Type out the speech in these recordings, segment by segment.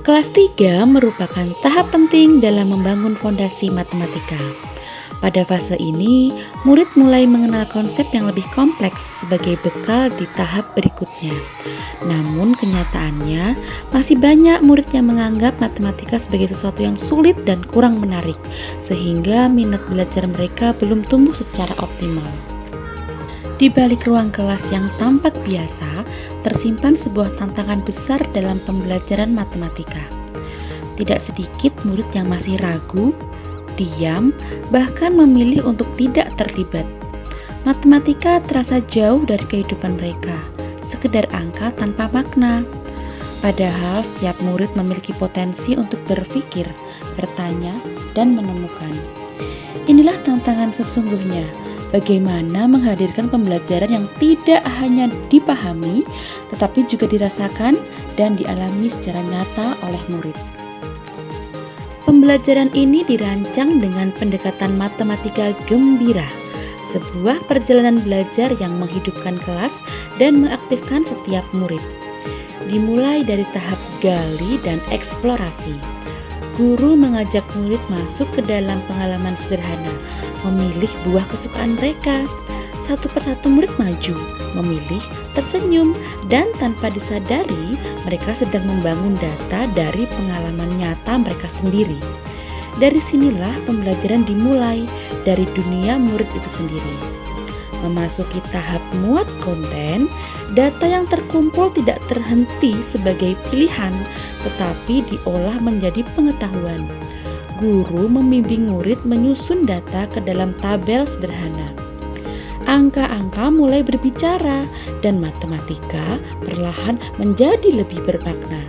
Kelas 3 merupakan tahap penting dalam membangun fondasi matematika. Pada fase ini, murid mulai mengenal konsep yang lebih kompleks sebagai bekal di tahap berikutnya. Namun kenyataannya, masih banyak murid yang menganggap matematika sebagai sesuatu yang sulit dan kurang menarik, sehingga minat belajar mereka belum tumbuh secara optimal. Di balik ruang kelas yang tampak biasa, tersimpan sebuah tantangan besar dalam pembelajaran matematika. Tidak sedikit murid yang masih ragu, diam, bahkan memilih untuk tidak terlibat. Matematika terasa jauh dari kehidupan mereka, sekedar angka tanpa makna. Padahal tiap murid memiliki potensi untuk berpikir, bertanya, dan menemukan. Inilah tantangan sesungguhnya. Bagaimana menghadirkan pembelajaran yang tidak hanya dipahami, tetapi juga dirasakan dan dialami secara nyata oleh murid. Pembelajaran ini dirancang dengan pendekatan matematika gembira, sebuah perjalanan belajar yang menghidupkan kelas dan mengaktifkan setiap murid. Dimulai dari tahap gali dan eksplorasi. Guru mengajak murid masuk ke dalam pengalaman sederhana, memilih buah kesukaan mereka. Satu persatu murid maju, memilih, tersenyum, dan tanpa disadari mereka sedang membangun data dari pengalaman nyata mereka sendiri. Dari sinilah pembelajaran dimulai dari dunia murid itu sendiri. Memasuki tahap muat konten, data yang terkumpul tidak terhenti sebagai pilihan, tetapi diolah menjadi pengetahuan. Guru membimbing murid menyusun data ke dalam tabel sederhana. Angka-angka mulai berbicara dan matematika perlahan menjadi lebih bermakna.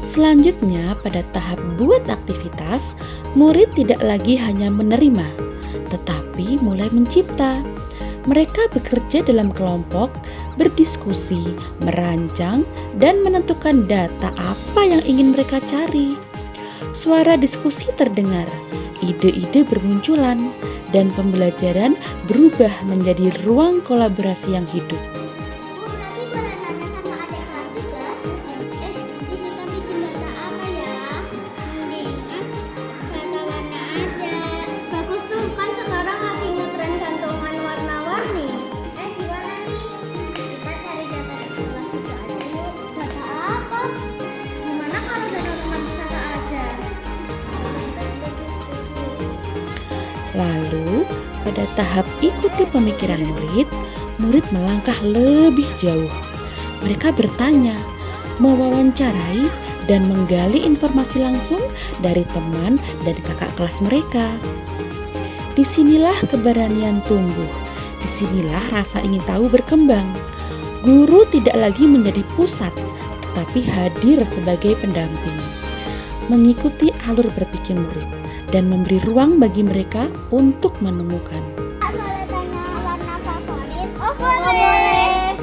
Selanjutnya, pada tahap buat aktivitas, murid tidak lagi hanya menerima, tetapi mulai mencipta. Mereka bekerja dalam kelompok, berdiskusi, merancang, dan menentukan data apa yang ingin mereka cari. Suara diskusi terdengar, ide-ide bermunculan, dan pembelajaran berubah menjadi ruang kolaborasi yang hidup. Bu, berarti pernah nanya sama adik kelas juga? Nanti kita bikin data apa ya? Mendingan data warna aja. Bagus tuh, kan sekarang lagi ngetren gantungan warna-warni. Gimana nih? Kita cari data di kelas 3 aja yuk. Data apa? Gimana kalau data teman pusaka aja? Setuju. Lalu, pada tahap ikuti pemikiran murid melangkah lebih jauh. Mereka bertanya, mewawancarai, dan menggali informasi langsung dari teman dan kakak kelas mereka. Disinilah keberanian tumbuh, disinilah rasa ingin tahu berkembang. Guru tidak lagi menjadi pusat, tetapi hadir sebagai pendamping, mengikuti alur berpikir murid, dan memberi ruang bagi mereka untuk menemukan. Boleh tanya warna favorit? Oh boleh.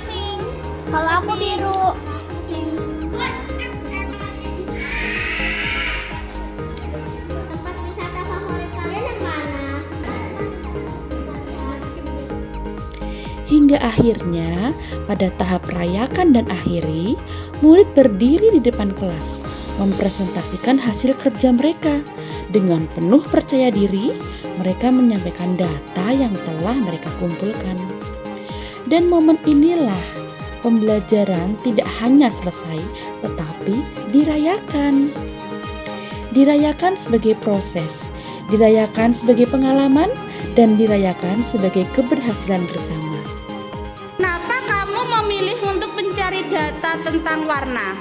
Pink. Kalau aku biru. Tempat wisata favorit kalian yang mana? Hingga akhirnya, pada tahap rayakan dan akhiri, murid berdiri di depan kelas, mempresentasikan hasil kerja mereka. Dengan penuh percaya diri, mereka menyampaikan data yang telah mereka kumpulkan. Dan momen inilah pembelajaran tidak hanya selesai, tetapi dirayakan. Dirayakan sebagai proses, dirayakan sebagai pengalaman, dan dirayakan sebagai keberhasilan bersama. Kenapa kamu memilih untuk mencari data tentang warna?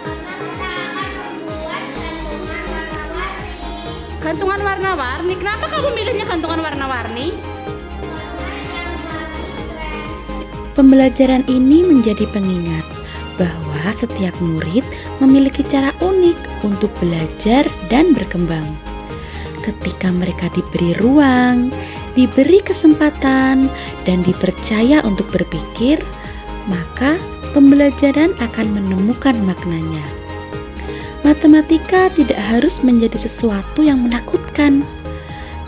Karena kita akan membuat gantungan warna-warni. Gantungan warna-warni. Kenapa kamu milihnya gantungan warna-warni? Warna yang bagus keren. Pembelajaran ini menjadi pengingat bahwa setiap murid memiliki cara unik untuk belajar dan berkembang. Ketika mereka diberi ruang, diberi kesempatan, dan dipercaya untuk berpikir, maka pembelajaran akan menemukan maknanya. Matematika tidak harus menjadi sesuatu yang menakutkan.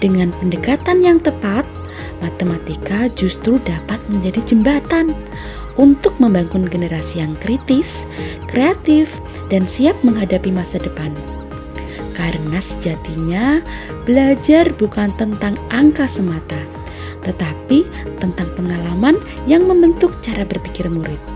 Dengan pendekatan yang tepat, matematika justru dapat menjadi jembatan untuk membangun generasi yang kritis, kreatif, dan siap menghadapi masa depan. Karena sejatinya belajar bukan tentang angka semata, tetapi tentang pengalaman yang membentuk cara berpikir murid.